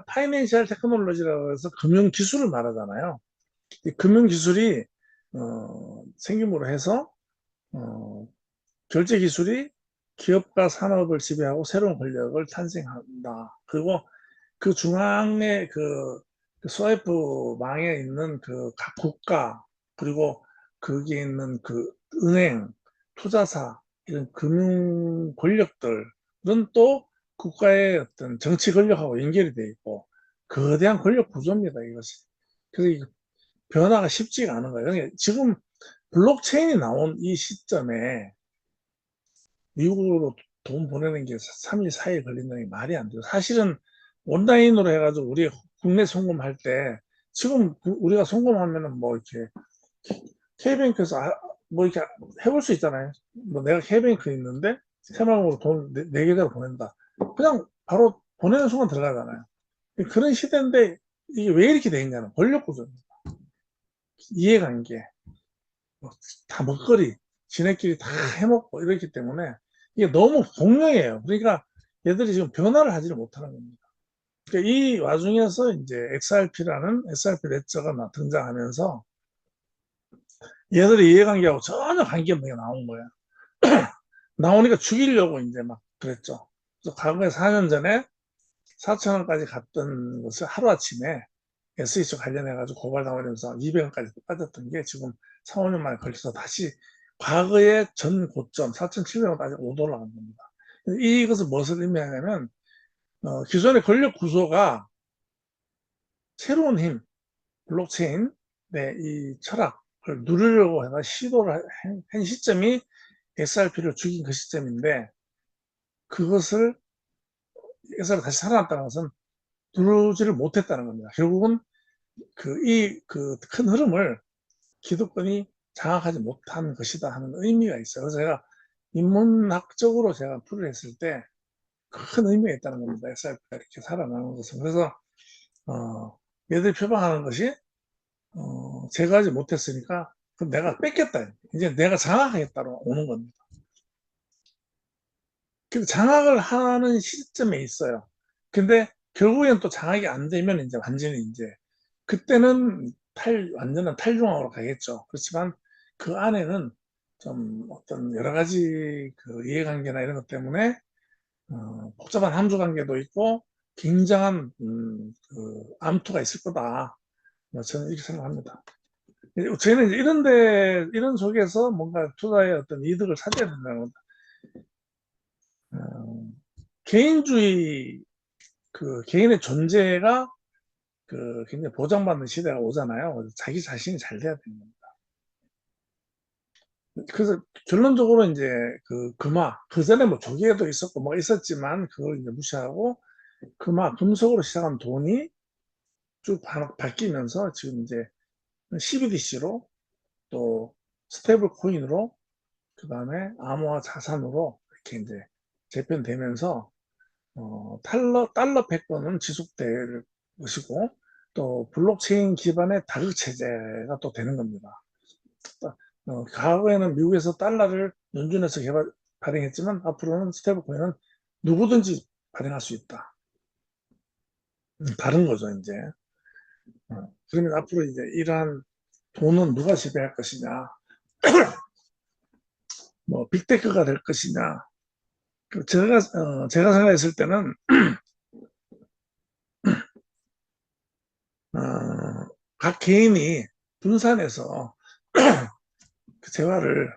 파이낸셜 테크놀로지라고 해서 금융 기술을 말하잖아요. 이 금융 기술이 생김으로 해서 어, 결제 기술이 기업과 산업을 지배하고 새로운 권력을 탄생한다. 그리고 그 중앙에 그 스와이프 망에 있는 그 각 국가 그리고 거기에 있는 그 은행, 투자사 이런 금융 권력들은 또 국가의 어떤 정치 권력하고 연결이 돼 있고 거대한 권력 구조입니다, 이것이. 그래서 변화가 쉽지가 않은 거예요. 그러니까 지금 블록체인이 나온 이 시점에 미국으로 돈 보내는 게 3일, 4일 걸린다는 게 말이 안 돼요. 사실은 온라인으로 해가지고 우리 국내 송금할 때 지금 우리가 송금하면은 뭐 이렇게 K뱅크에서 뭐 이렇게 해볼 수 있잖아요. 뭐 내가 K뱅크 있는데 새마음으로 돈 내 계좌로 보낸다. 그냥 바로 보내는 순간 들어가잖아요. 그런 시대인데 이게 왜 이렇게 돼 있냐는 권력 구조입니다. 이해관계, 다 먹거리, 지네끼리 다 해먹고 이렇기 때문에 이게 너무 공명해요. 그러니까 얘들이 지금 변화를 하지를 못하는 겁니다. 그러니까 이 와중에서 이제 XRP라는 XRP 레저가 등장하면서 얘들의 이해관계하고 전혀 관계없는 게 나온 거예요. 나오니까 죽이려고 이제 막 그랬죠. 그래서 과거에 4년 전에 4천 원까지 갔던 것을 하루아침에 SEC 관련해가지고 고발당하면서 200원까지 빠졌던 게 지금 4, 5년 만에 걸쳐서 다시 과거의 전 고점 4,700원까지 5 올라간 겁니다. 이것은 무엇을 의미하냐면 기존의 권력 구조가 새로운 힘, 블록체인 이 철학을 누르려고 해서 시도를 한 시점이 XRP를 죽인 그 시점인데 그것을 XRP 다시 살아났다는 것은 누르지를 못했다는 겁니다. 결국은 그 큰 흐름을 기득권이 장악하지 못한 것이다 하는 의미가 있어요. 그래서 제가 인문학적으로 제가 풀을 했을 때 큰 의미가 있다는 겁니다. XRP가 이렇게 살아나는 것은. 그래서 얘들이 표방하는 것이 제거하지 못했으니까 그럼 내가 뺏겼다. 이제 내가 장악하겠다로 오는 겁니다. 그 장악을 하는 시점에 있어요. 근데 결국엔 또 장악이 안 되면 이제 완전히 이제 그때는 완전한 탈중앙으로 가겠죠. 그렇지만 그 안에는 좀 어떤 여러 가지 그 이해관계나 이런 것 때문에 복잡한 함수 관계도 있고 굉장한 그 암투가 있을 거다. 저는 이렇게 생각합니다. 저희는 이제 이런 속에서 뭔가 투자의 어떤 이득을 찾아야 된다는 겁니다. 개인주의, 그 개인의 존재가 그 굉장히 보장받는 시대가 오잖아요. 자기 자신이 잘 돼야 되는 겁니다. 그래서 결론적으로 이제 그 전에 뭐 조개도 있었고 뭐 있었지만 그걸 이제 무시하고 금속으로 시작한 돈이 쭉 바뀌면서 지금 이제 CBDC로 또 스테이블 코인으로 그 다음에 암호화 자산으로 이렇게 이제 재편되면서 달러 패권은 지속될 것이고 또 블록체인 기반의 다극 체제가 또 되는 겁니다. 과거에는 미국에서 달러를 연준해서 발행했지만 앞으로는 스테이블 코인은 누구든지 발행할 수 있다. 다른 거죠, 이제. 그러면 앞으로 이제 이러한 돈은 누가 지배할 것이냐, 뭐 빅테크가 될 것이냐. 제가 생각했을 때는 각 개인이 분산해서 그 재화를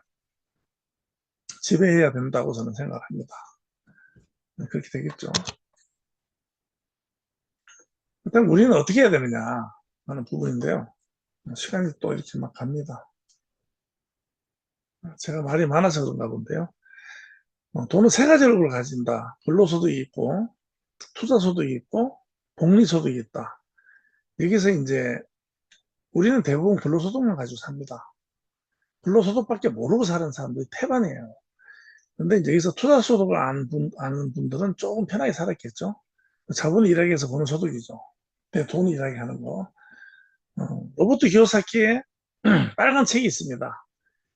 지배해야 된다고 저는 생각합니다. 그렇게 되겠죠. 일단 우리는 어떻게 해야 되느냐 하는 부분인데요. 시간이 또 이렇게 막 갑니다. 제가 말이 많아서 그런가 본데요. 돈은 세 가지 얼굴을 가진다. 근로소득이 있고, 투자소득이 있고, 복리소득이 있다. 여기서 이제 우리는 대부분 근로소득만 가지고 삽니다. 근로소득밖에 모르고 사는 사람들이 태반이에요. 근데 이제 여기서 투자소득을 아는 분들은 조금 편하게 살았겠죠. 자본이 일하기 위해서 버는 소득이죠. 내 돈이 일하게 하는 거. 로버트 기요사키의 빨간 책이 있습니다.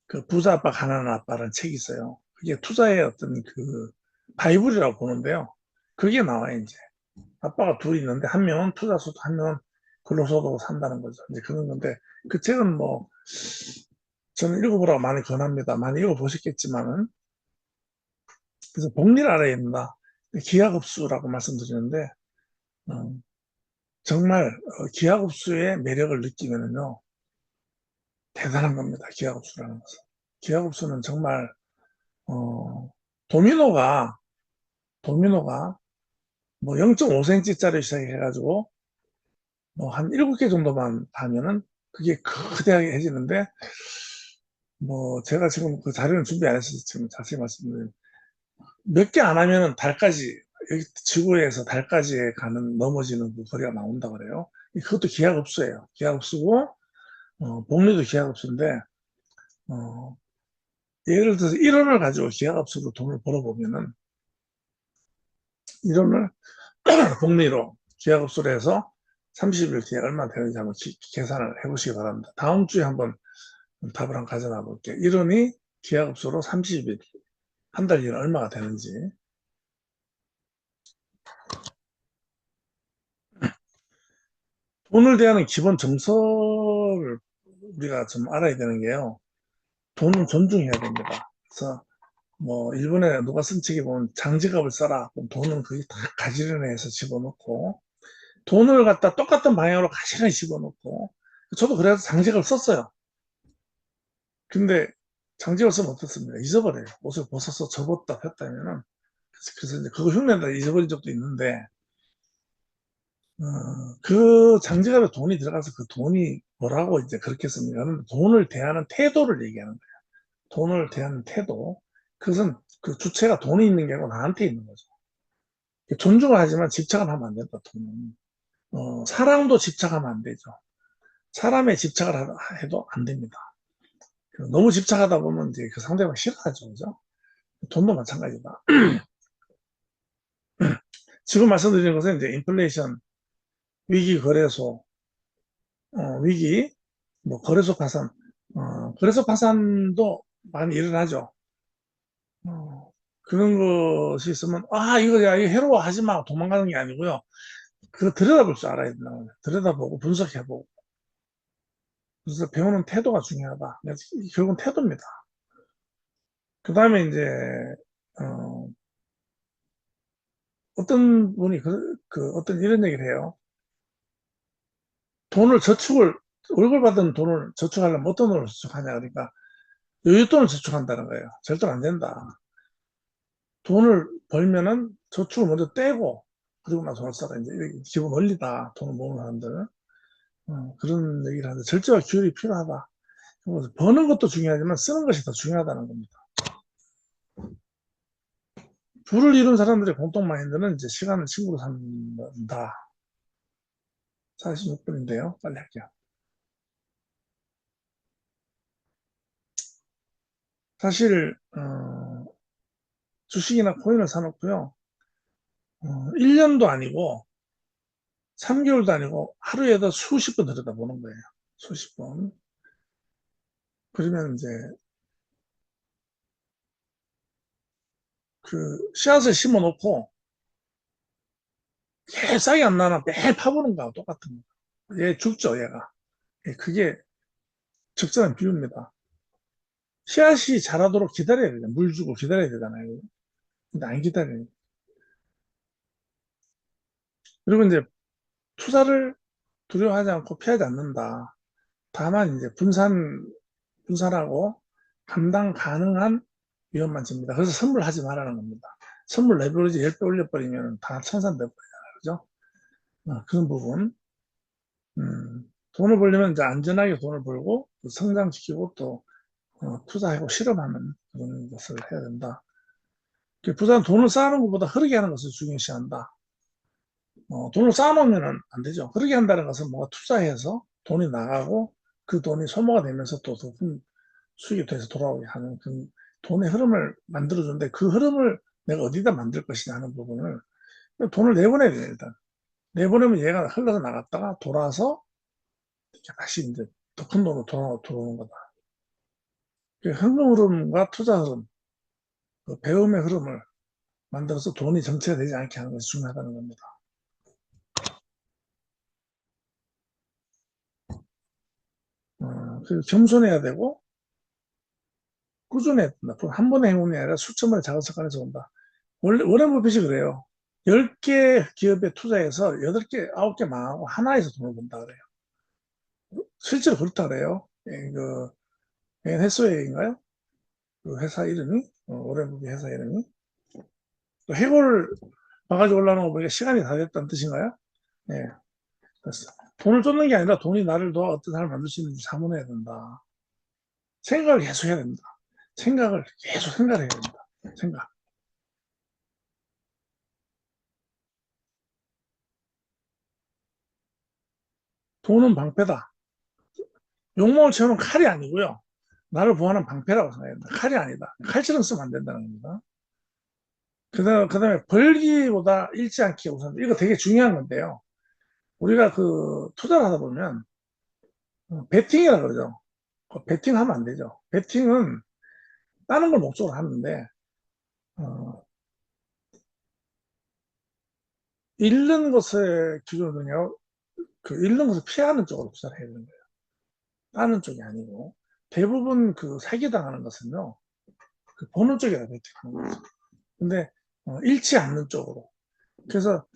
그 부자 아빠, 가난한 아빠라는 책이 있어요. 그게 투자의 어떤 그 바이블이라고 보는데요. 그게 나와요, 이제. 아빠가 둘이 있는데 한 명은 투자소득, 한 명은 근로소득으로 산다는 거죠. 이제 그런 건데 그 책은 뭐 저는 읽어보라고 많이 권합니다. 많이 읽어보셨겠지만은 그래서 복리를 알아야 된다. 기하급수라고 말씀드리는데 어, 정말 기하급수의 매력을 느끼면은요 대단한 겁니다. 기하급수라는 것은. 기하급수는 정말 어, 도미노가 도미노가 뭐 0.5cm짜리 시작해가지고 뭐 한 7개 정도만 하면은 그게 거대하게 해지는데 뭐 제가 지금 그 자료는 준비 안 해서 지금 자세히 말씀드리면 몇 개 안 하면은 달까지 여기 지구에서 달까지 가는 넘어지는 그 거리가 나온다 그래요. 그것도 기하급수예요. 기하급수고 복리도 기하급수인데 어, 예를 들어서 1원을 가지고 기하급수로 돈을 벌어보면은 1원을 복리로 기하급수로 해서 30일 뒤에 얼마 되는지 한번 계산을 해보시기 바랍니다. 다음 주에 한번 답을 한번 가져나 볼게요. 1원이 기하급수로 30일, 한 달 뒤에 얼마가 되는지. 돈을 대하는 기본 정서를 우리가 좀 알아야 되는 게요. 돈은 존중해야 됩니다. 그래서 뭐 일본에 누가 쓴 책에 보면 장지갑을 써라. 그럼 돈은 거기 다 가지런히 해서 집어넣고 돈을 갖다 똑같은 방향으로 가지런히 집어넣고 저도 그래서 장지갑을 썼어요. 근데 장지갑을 쓰면 어떻습니까? 잊어버려요. 옷을 벗어서 접었다 폈다면은 그래서 이제 그거 흉내낸다 잊어버린 적도 있는데 그 장지갑에 돈이 들어가서 그 돈이 뭐라고 이제 그렇게 씁니까? 돈을 대하는 태도를 얘기하는 거예요. 돈을 대하는 태도. 그것은 그 주체가 돈이 있는 게 아니고 나한테 있는 거죠. 존중을 하지만 집착은 하면 안 된다, 돈은. 사랑도 집착하면 안 되죠. 사람에 집착을 해도 안 됩니다. 너무 집착하다 보면 이제 그 상대방 싫어하죠, 그죠? 돈도 마찬가지다. 지금 말씀드린 것은 이제 인플레이션, 위기 거래소, 위기, 뭐 거래소 파산, 거래소 파산도 많이 일어나죠. 그런 것이 있으면 이거 야 이거 해로워하지 마 도망가는 게 아니고요. 그거 들여다볼 줄 알아야 된다고 해요. 들여다보고 분석해보고. 그래서 배우는 태도가 중요하다. 결국은 태도입니다. 그 다음에 이제 어, 떤 분이 어떤 이런 얘기를 해요. 돈을 저축을 월급 받은 돈을 저축하려면 어떤 돈을 저축하냐 그러니까 여윳돈을 저축한다는 거예요. 절대로 안 된다. 돈을 벌면은 저축을 먼저 떼고 그리고 나서 돈 써라. 이제 기본 원리다. 돈을 모으는 사람들은. 그런 얘기를 하는데 절제와 규율이 필요하다. 버는 것도 중요하지만 쓰는 것이 더 중요하다는 겁니다. 부를 이룬 사람들의 공통 마인드는 이제 시간을 친구로 산다. 46분인데요. 빨리 할게요. 사실 주식이나 코인을 사놓고요. 1년도 아니고 3개월도 아니고 하루에도 수십 번 들여다보는 거예요. 수십 번. 그러면 이제 그 씨앗을 심어 놓고 계속 싹이 안 나나 매일 파보는 거하고 똑같은 거예요. 얘 죽죠, 얘가. 그게 적절한 비유입니다. 씨앗이 자라도록 기다려야 되잖아요. 물 주고 기다려야 되잖아요. 근데 안 기다려요. 그리고 이제 투자를 두려워하지 않고 피하지 않는다. 다만 이제 분산하고 감당 가능한 위험만 집니다. 그래서 선물하지 말라는 겁니다. 선물 레버리지 10배 올려버리면 다 청산돼버리잖아요. 그죠? 그런 부분. 돈을 벌려면 이제 안전하게 돈을 벌고 성장시키고 또 투자하고 실험하는 그런 것을 해야 된다. 부자는 돈을 쌓는 것보다 흐르게 하는 것을 중요시한다. 돈을 쌓아놓으면 안 되죠. 흐르게 한다는 것은 뭔가 투자해서 돈이 나가고 그 돈이 소모가 되면서 또 더 큰 수익이 돼서 돌아오게 하는 그 돈의 흐름을 만들어주는데 그 흐름을 내가 어디다 만들 것이냐 하는 부분을 돈을 내보내야 돼요, 일단. 내보내면 얘가 흘러서 나갔다가 돌아서 다시 이제 더 큰 돈으로 들어오는 거다. 그 현금 흐름과 투자 흐름, 그 배움의 흐름을 만들어서 돈이 정체가 되지 않게 하는 것이 중요하다는 겁니다. 그리고 겸손해야 되고 꾸준해야 된다. 한 번의 행운이 아니라 수천 번의 작은 습관에서 온다. 원래 워렌 버핏이 그래요. 10개 기업에 투자해서 8개, 9개 망하고 하나에서 돈을 번다 그래요. 실제로 그렇다 그래요. 그 해서웨이인가요? 그 회사 이름이 워렌 버핏 회사 이름이 또 해골 바가지 올라오는 거 보니까 시간이 다 됐다는 뜻인가요? 네. 그래서 돈을 쫓는 게 아니라 돈이 나를 도와 어떤 사람을 만들 수 있는지 자문해야 된다. 생각을 계속 해야 된다. 생각을 계속 생각을 해야 된다. 생각. 돈은 방패다. 욕먹을 채우는 칼이 아니고요. 나를 보호하는 방패라고 생각해야 된다. 칼이 아니다. 칼처럼 쓰면 안 된다는 겁니다. 그다음에 벌기보다 잃지 않기 우선. 이거 되게 중요한 건데요. 우리가 그 투자를 하다 보면 베팅이라 그러죠. 베팅하면 안 되죠. 베팅은 다른 걸 목적으로 하는데 어, 잃는 것의 기준은요. 그 잃는 것을 피하는 쪽으로 투자를 해야 되는 거예요. 다른 쪽이 아니고 대부분 그 사기당하는 것은요. 그 보는 쪽에다 베팅하는 거죠. 근데 잃지 않는 쪽으로. 그래서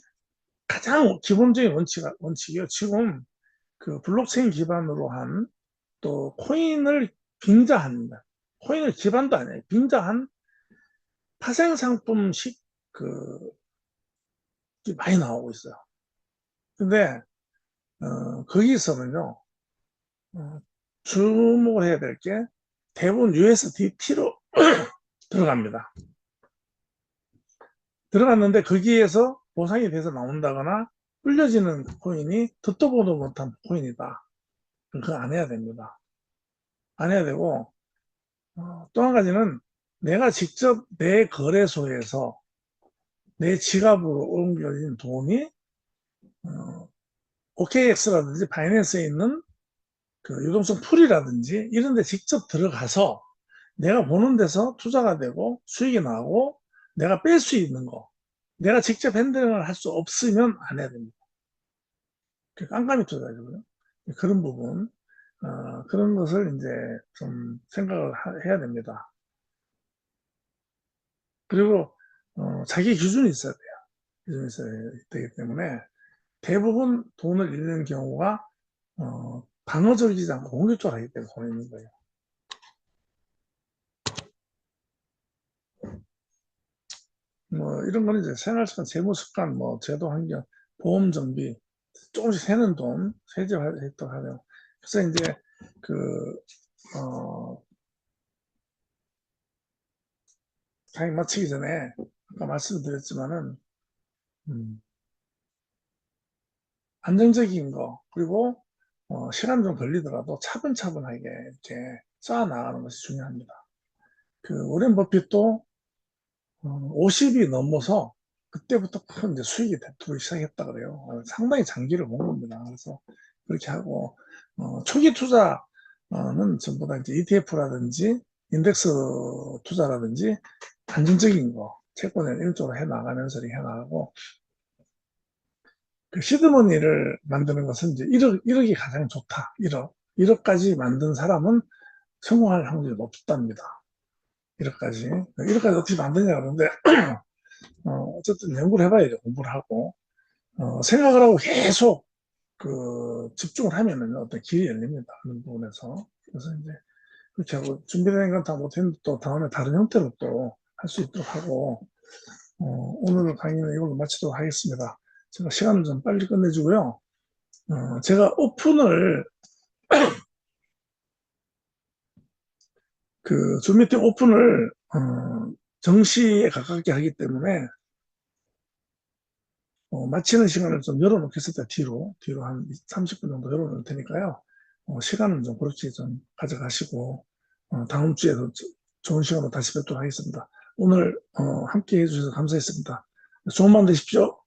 가장 기본적인 원칙이요. 지금 그 블록체인 기반으로 한 또 코인을 빙자합니다. 코인을 기반도 아니에요. 빙자한 파생 상품식 그 많이 나오고 있어요. 근데 거기서는요 주목을 해야 될 게 대부분 USDT로 들어갑니다. 들어갔는데 거기에서 보상이 돼서 나온다거나 불려지는 코인이 듣도 보도 못한 코인이다. 그거 안 해야 됩니다. 안 해야 되고 또 한 가지는 내가 직접 내 거래소에서 내 지갑으로 옮겨진 돈이 OKX라든지 바이낸스에 있는 그 유동성 풀이라든지 이런 데 직접 들어가서 내가 보는 데서 투자가 되고 수익이 나고 내가 뺄 수 있는 거 내가 직접 핸들링을 할 수 없으면 안 해야 됩니다. 깜깜이 투자죠. 그런 부분 그런 것을 이제 좀 생각을 해야 됩니다. 그리고 자기 기준이 있어야 돼요. 기준이 있어야 되기 때문에 대부분 돈을 잃는 경우가 방어적이지 않고 공격적으로 하기 때문에 돈을 잃는 거예요. 뭐 이런 거는 이제 생활습관, 재무습관, 뭐 제도 환경, 보험 정비, 조금씩 새는 돈, 세제 획득 하려. 그래서 이제 그 강의 마치기 전에 아까 말씀드렸지만은 음, 안정적인 거 그리고 시간 좀 걸리더라도 차분차분하게 이렇게 쌓아 나가는 것이 중요합니다. 그 오렌 버핏도 50이 넘어서 그때부터 큰 이제 수익이 들어오기 시작했다 그래요. 상당히 장기를 본 겁니다. 그래서 그렇게 하고 초기 투자는 전부 다 이제 ETF라든지 인덱스 투자라든지 안정적인 거 채권을 일조로 해 나가면서 이렇게 해 나가고 그 시드머니를 만드는 것은 이제 1억이 가장 좋다. 1억. 1억까지 만든 사람은 성공할 확률이 높답니다. 1억까지. 1억까지 어떻게 만드냐 그러는데, 어쨌든 연구를 해봐야죠. 공부를 하고. 생각을 하고 계속 집중을 하면은 어떤 길이 열립니다. 그런 부분에서. 그래서 이제 그렇게 하고 준비된 건 다 못했는데 또 다음에 다른 형태로 또 할 수 있도록 하고, 오늘 강의는 이걸로 마치도록 하겠습니다. 제가 시간을 좀 빨리 끝내주고요. 제가 오픈을, 줌 미팅 오픈을, 정시에 가깝게 하기 때문에, 마치는 시간을 좀 열어놓겠습니다. 뒤로 한 30분 정도 열어놓을 테니까요. 시간은 좀 그렇게 좀 가져가시고, 다음 주에도 좋은 시간으로 다시 뵙도록 하겠습니다. 오늘, 함께 해주셔서 감사했습니다. 좋은 밤 되십시오.